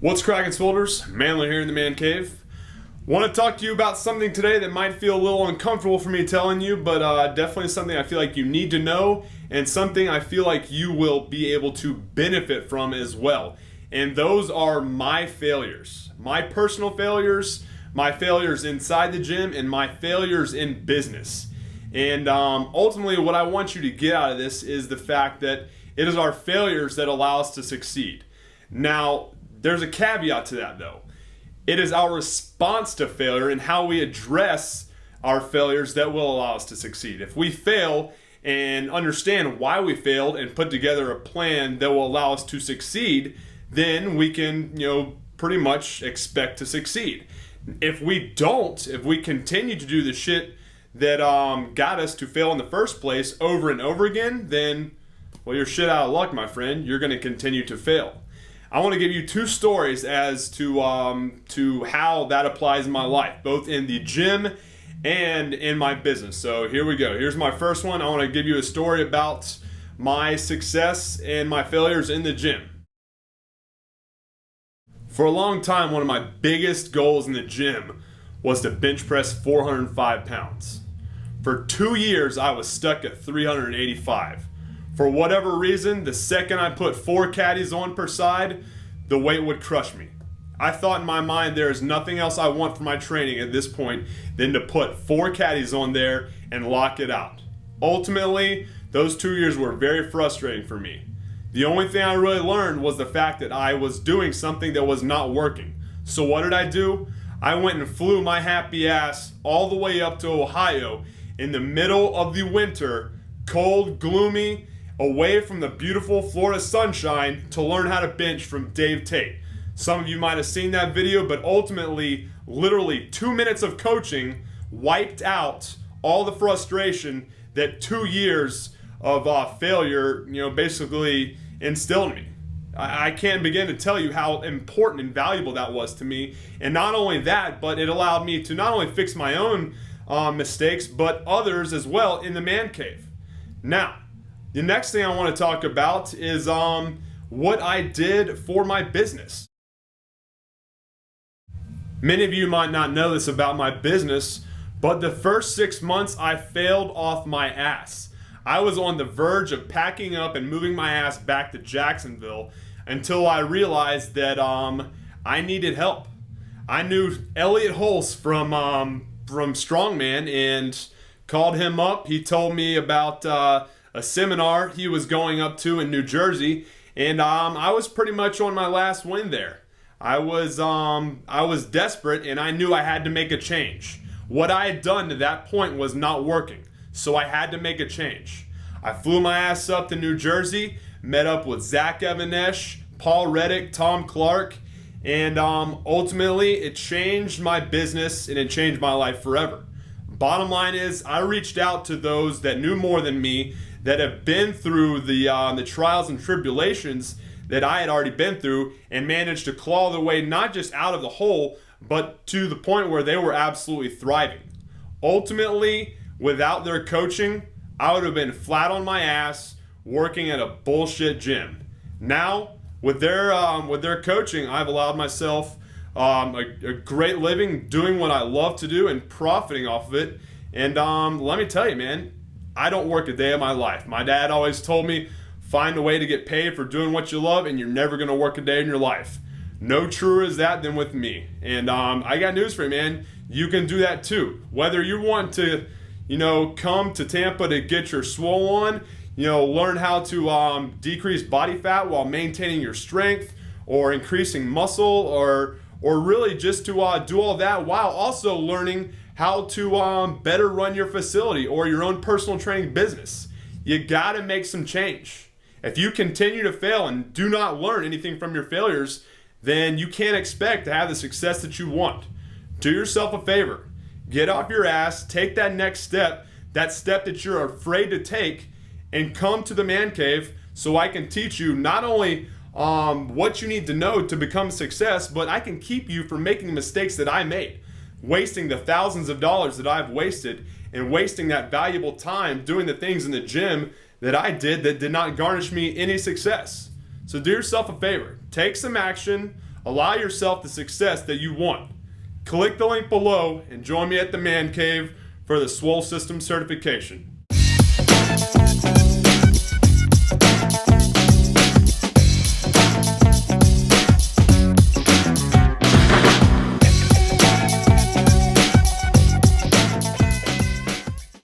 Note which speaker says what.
Speaker 1: What's cracking, Swolders? Manly here in the Man Cave. Want to talk to you about something today that might feel a little uncomfortable for me telling you, but definitely something I feel like you need to know, and something I feel like you will be able to benefit from as well. And those are my failures. My personal failures, my failures inside the gym, and my failures in business. And ultimately what I want you to get out of this is the fact that it is our failures that allow us to succeed. Now, there's a caveat to that though. It is our response to failure and how we address our failures that will allow us to succeed. If we fail and understand why we failed and put together a plan that will allow us to succeed, then we can, pretty much expect to succeed. If we don't, if we continue to do the shit that got us to fail in the first place over and over again, then, well, you're shit out of luck, my friend. You're going to continue to fail. I want to give you two stories as to how that applies in my life, both in the gym and in my business. So here we go. Here's my first one. I want to give you a story about my success and my failures in the gym. For a long time, one of my biggest goals in the gym was to bench press 405 pounds. For 2 years, I was stuck at 385. For whatever reason, the second I put 4 caddies on per side, the weight would crush me. I thought in my mind there is nothing else I want for my training at this point than to put 4 caddies on there and lock it out. Ultimately, those 2 years were very frustrating for me. The only thing I really learned was the fact that I was doing something that was not working. So what did I do? I went and flew my happy ass all the way up to Ohio in the middle of the winter, cold, gloomy, away from the beautiful Florida sunshine to learn how to bench from Dave Tate. Some of you might have seen that video, but ultimately, literally 2 minutes of coaching wiped out all the frustration that 2 years of failure, basically instilled in me. I can't begin to tell you how important and valuable that was to me. And not only that, but it allowed me to not only fix my own mistakes, but others as well in the man cave. Now, the next thing I want to talk about is what I did for my business. Many of you might not know this about my business, but the first 6 months I failed off my ass. I was on the verge of packing up and moving my ass back to Jacksonville until I realized that I needed help. I knew Elliot Hulse from Strongman and called him up. He told me about a seminar he was going up to in New Jersey, and I was pretty much on my last win there. I was desperate, and I knew I had to make a change. What I had done to that point was not working, so I had to make a change. I flew my ass up to New Jersey, met up with Zach Evanesh, Paul Reddick, Tom Clark, and ultimately it changed my business and it changed my life forever. Bottom line is, I reached out to those that knew more than me, that have been through the trials and tribulations that I had already been through, and managed to claw their way not just out of the hole, but to the point where they were absolutely thriving. Ultimately, without their coaching, I would have been flat on my ass working at a bullshit gym. Now, with their coaching, I've allowed myself a great living, doing what I love to do and profiting off of it. And let me tell you, man, I don't work a day of my life. My dad always told me, find a way to get paid for doing what you love and you're never going to work a day in your life. No truer is that than with me. And I got news for you, man. You can do that too. Whether you want to, come to Tampa to get your swole on, learn how to decrease body fat while maintaining your strength, or increasing muscle, or really just to do all that while also learning how to better run your facility or your own personal training business. You gotta make some change. If you continue to fail and do not learn anything from your failures, then you can't expect to have the success that you want. Do yourself a favor. Get off your ass, take that next step, that step that you're afraid to take, and come to the man cave so I can teach you not only what you need to know to become a success, but I can keep you from making mistakes that I made, wasting the thousands of dollars that I've wasted, and wasting that valuable time doing the things in the gym that I did that did not garnish me any success. So do yourself a favor, take some action, Allow yourself the success that you want. Click the link below and join me at the Man Cave for the Swole System certification.